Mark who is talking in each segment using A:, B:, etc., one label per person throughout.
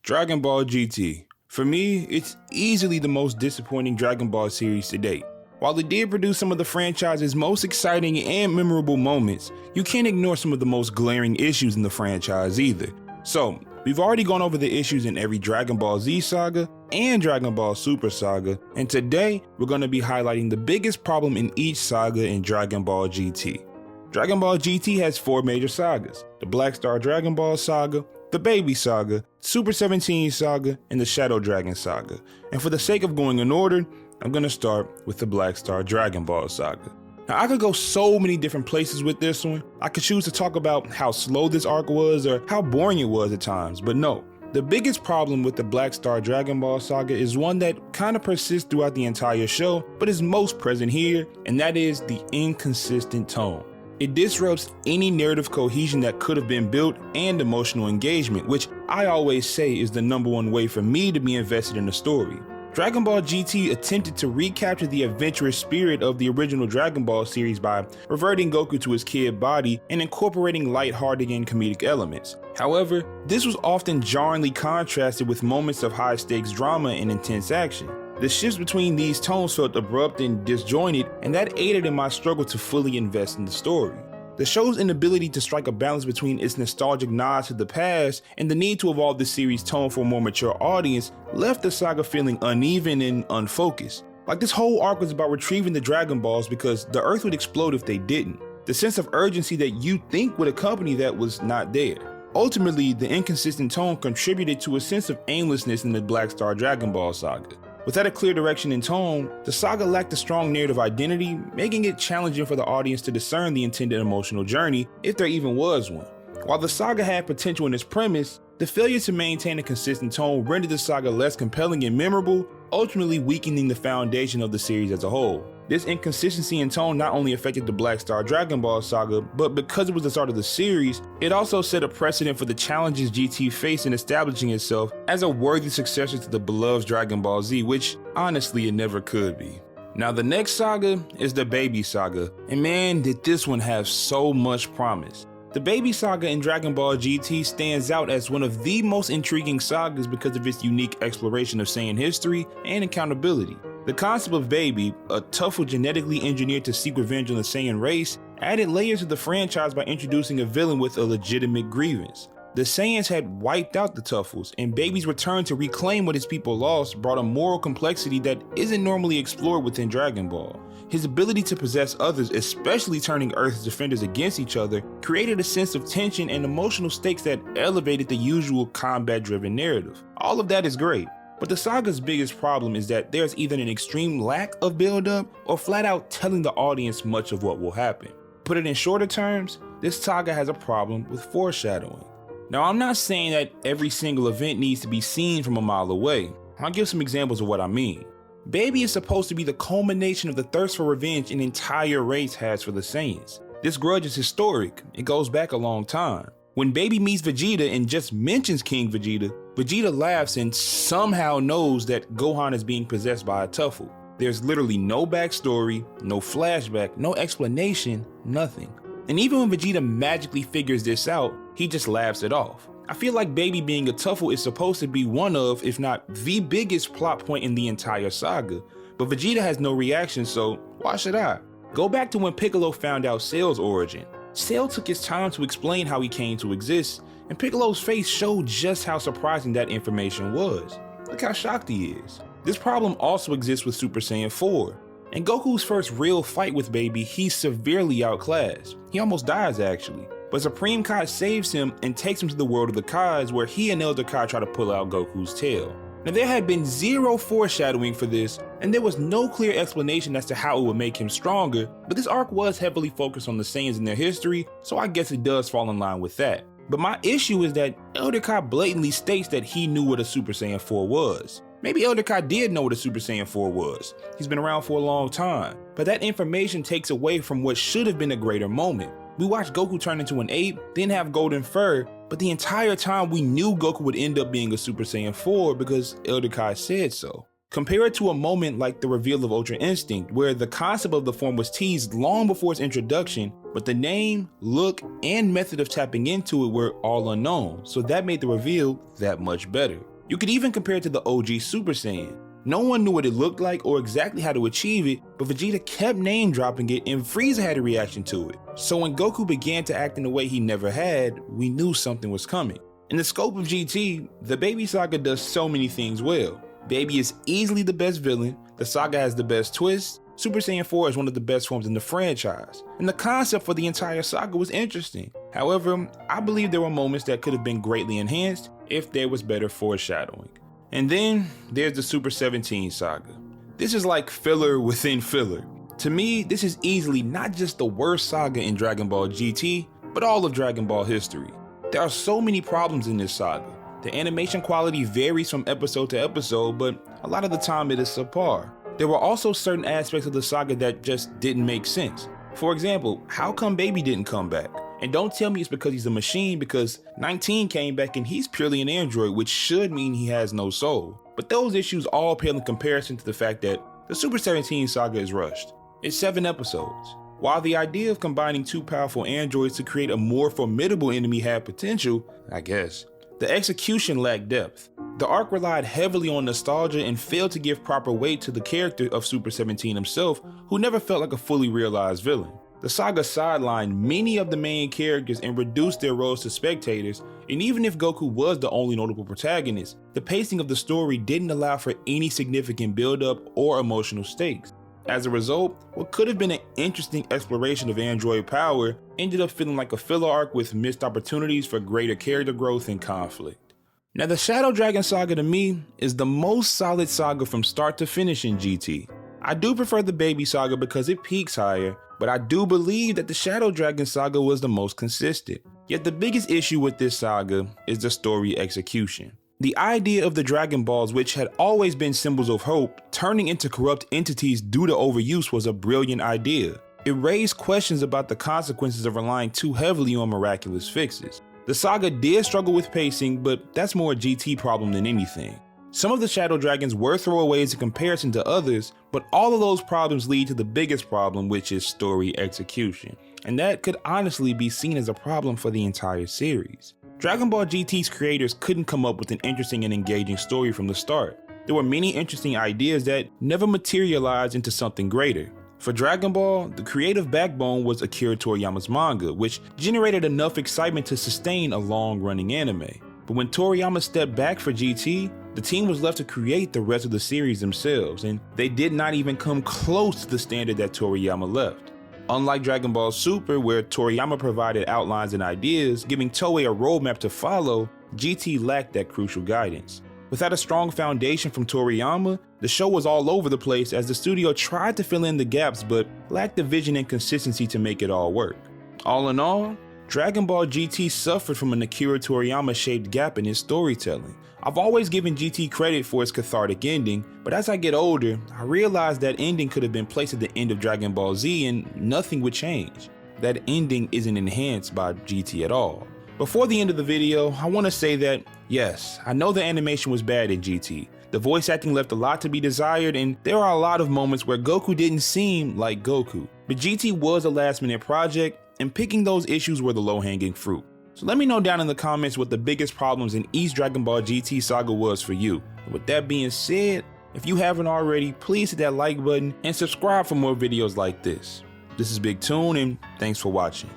A: Dragon Ball GT. For me, it's easily the most disappointing Dragon Ball series to date. While it did produce some of the franchise's most exciting and memorable moments, you can't ignore some of the most glaring issues in the franchise either. So, we've already gone over the issues in every Dragon Ball Z saga and Dragon Ball Super Saga, and today we're going to be highlighting the biggest problem in each saga in Dragon Ball GT. Dragon Ball GT has 4 major sagas: the Black Star Dragon Ball Saga, the Baby Saga, Super 17 Saga, and the Shadow Dragon Saga. And for the sake of going in order, I'm gonna start with the Black Star Dragon Ball Saga. Now I could go so many different places with this one. I could choose to talk about how slow this arc was or how boring it was at times, but no. The biggest problem with the Black Star Dragon Ball Saga is one that kind of persists throughout the entire show, but is most present here, and that is the inconsistent tone. It disrupts any narrative cohesion that could have been built and emotional engagement, which I always say is the #1 way for me to be invested in the story. Dragon Ball GT attempted to recapture the adventurous spirit of the original Dragon Ball series by reverting Goku to his kid body and incorporating lighthearted and comedic elements. However, this was often jarringly contrasted with moments of high-stakes drama and intense action. The shifts between these tones felt abrupt and disjointed, and that aided in my struggle to fully invest in the story. The show's inability to strike a balance between its nostalgic nods to the past and the need to evolve the series' tone for a more mature audience left the saga feeling uneven and unfocused. Like this whole arc was about retrieving the Dragon Balls because the Earth would explode if they didn't. The sense of urgency that you think would accompany that was not there. Ultimately, the inconsistent tone contributed to a sense of aimlessness in the Black Star Dragon Ball Saga. Without a clear direction and tone, the saga lacked a strong narrative identity, making it challenging for the audience to discern the intended emotional journey, if there even was one. While the saga had potential in its premise, the failure to maintain a consistent tone rendered the saga less compelling and memorable, ultimately weakening the foundation of the series as a whole. This inconsistency in tone not only affected the Black Star Dragon Ball Saga, but because it was the start of the series, it also set a precedent for the challenges GT faced in establishing itself as a worthy successor to the beloved Dragon Ball Z, which honestly it never could be. Now the next saga is the Baby Saga, and man did this one have so much promise. The Baby Saga in Dragon Ball GT stands out as one of the most intriguing sagas because of its unique exploration of Saiyan history and accountability. The concept of Baby, a Tuffle genetically engineered to seek revenge on the Saiyan race, added layers to the franchise by introducing a villain with a legitimate grievance. The Saiyans had wiped out the Tuffles, and Baby's return to reclaim what his people lost brought a moral complexity that isn't normally explored within Dragon Ball. His ability to possess others, especially turning Earth's defenders against each other, created a sense of tension and emotional stakes that elevated the usual combat-driven narrative. All of that is great. But the saga's biggest problem is that there's either an extreme lack of build-up or flat out telling the audience much of what will happen. Put it in shorter terms, this saga has a problem with foreshadowing. Now I'm not saying that every single event needs to be seen from a mile away. I'll give some examples of what I mean. Baby is supposed to be the culmination of the thirst for revenge an entire race has for the Saiyans. This grudge is historic, it goes back a long time. When Baby meets Vegeta and just mentions King Vegeta, Vegeta laughs and somehow knows that Gohan is being possessed by a Tuffle. There's literally no backstory, no flashback, no explanation, nothing. And even when Vegeta magically figures this out, he just laughs it off. I feel like Baby being a Tuffle is supposed to be one of, if not the biggest plot point in the entire saga, but Vegeta has no reaction, so why should I? Go back to when Piccolo found out Cell's origin. Cell took his time to explain how he came to exist, and Piccolo's face showed just how surprising that information was. Look how shocked he is. This problem also exists with Super Saiyan 4. In Goku's first real fight with Baby, he's severely outclassed. He almost dies actually, but Supreme Kai saves him and takes him to the world of the Kais where he and Elder Kai try to pull out Goku's tail. Now there had been zero foreshadowing for this, and there was no clear explanation as to how it would make him stronger, but this arc was heavily focused on the Saiyans and their history, so I guess it does fall in line with that. But my issue is that Elder Kai blatantly states that he knew what a Super Saiyan 4 was. Maybe Elder Kai did know what a Super Saiyan 4 was. He's been around for a long time, but that information takes away from what should have been a greater moment. We watched Goku turn into an ape, then have golden fur, but the entire time we knew Goku would end up being a Super Saiyan 4 because Elder Kai said so. Compare it to a moment like the reveal of Ultra Instinct, where the concept of the form was teased long before its introduction, but the name, look, and method of tapping into it were all unknown, so that made the reveal that much better. You could even compare it to the OG Super Saiyan. No one knew what it looked like or exactly how to achieve it, but Vegeta kept name dropping it and Frieza had a reaction to it. So when Goku began to act in a way he never had, we knew something was coming. In the scope of GT, the Baby Saga does so many things well. Baby is easily the best villain, the saga has the best twists, Super Saiyan 4 is one of the best forms in the franchise, and the concept for the entire saga was interesting. However, I believe there were moments that could have been greatly enhanced if there was better foreshadowing. And then there's the Super 17 saga. This is like filler within filler. To me, this is easily not just the worst saga in Dragon Ball GT, but all of Dragon Ball history. There are so many problems in this saga. The animation quality varies from episode to episode, but a lot of the time it is subpar. There were also certain aspects of the saga that just didn't make sense. For example, how come Baby didn't come back? And don't tell me it's because he's a machine, because 19 came back and he's purely an android, which should mean he has no soul. But those issues all pale in comparison to the fact that the Super 17 saga is rushed. It's 7 episodes. While the idea of combining two powerful androids to create a more formidable enemy had potential, I guess, the execution lacked depth. The arc relied heavily on nostalgia and failed to give proper weight to the character of Super 17 himself, who never felt like a fully realized villain. The saga sidelined many of the main characters and reduced their roles to spectators, and even if Goku was the only notable protagonist, the pacing of the story didn't allow for any significant build-up or emotional stakes. As a result, what could have been an interesting exploration of android power ended up feeling like a filler arc with missed opportunities for greater character growth and conflict. Now, the Shadow Dragon Saga to me is the most solid saga from start to finish in GT. I do prefer the Baby Saga because it peaks higher, but I do believe that the Shadow Dragon Saga was the most consistent. Yet the biggest issue with this saga is the story execution. The idea of the Dragon Balls, which had always been symbols of hope, turning into corrupt entities due to overuse was a brilliant idea. It raised questions about the consequences of relying too heavily on miraculous fixes. The saga did struggle with pacing, but that's more a GT problem than anything. Some of the Shadow Dragons were throwaways in comparison to others, but all of those problems lead to the biggest problem, which is story execution. And that could honestly be seen as a problem for the entire series. Dragon Ball GT's creators couldn't come up with an interesting and engaging story from the start. There were many interesting ideas that never materialized into something greater. For Dragon Ball, the creative backbone was Akira Toriyama's manga, which generated enough excitement to sustain a long-running anime. But when Toriyama stepped back for GT, the team was left to create the rest of the series themselves, and they did not even come close to the standard that Toriyama left. Unlike Dragon Ball Super, where Toriyama provided outlines and ideas, giving Toei a roadmap to follow, GT lacked that crucial guidance. Without a strong foundation from Toriyama, the show was all over the place as the studio tried to fill in the gaps but lacked the vision and consistency to make it all work. All in all, Dragon Ball GT suffered from an Akira Toriyama-shaped gap in its storytelling. I've always given GT credit for its cathartic ending, but as I get older, I realize that ending could have been placed at the end of Dragon Ball Z and nothing would change. That ending isn't enhanced by GT at all. Before the end of the video, I want to say that, yes, I know the animation was bad in GT. The voice acting left a lot to be desired, and there are a lot of moments where Goku didn't seem like Goku. But GT was a last-minute project, and picking those issues were the low-hanging fruit. So let me know down in the comments what the biggest problems in each Dragon Ball GT saga was for you. And with that being said, if you haven't already, please hit that like button and subscribe for more videos like this. This is BigTune, and thanks for watching.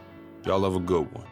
A: Y'all have a good one.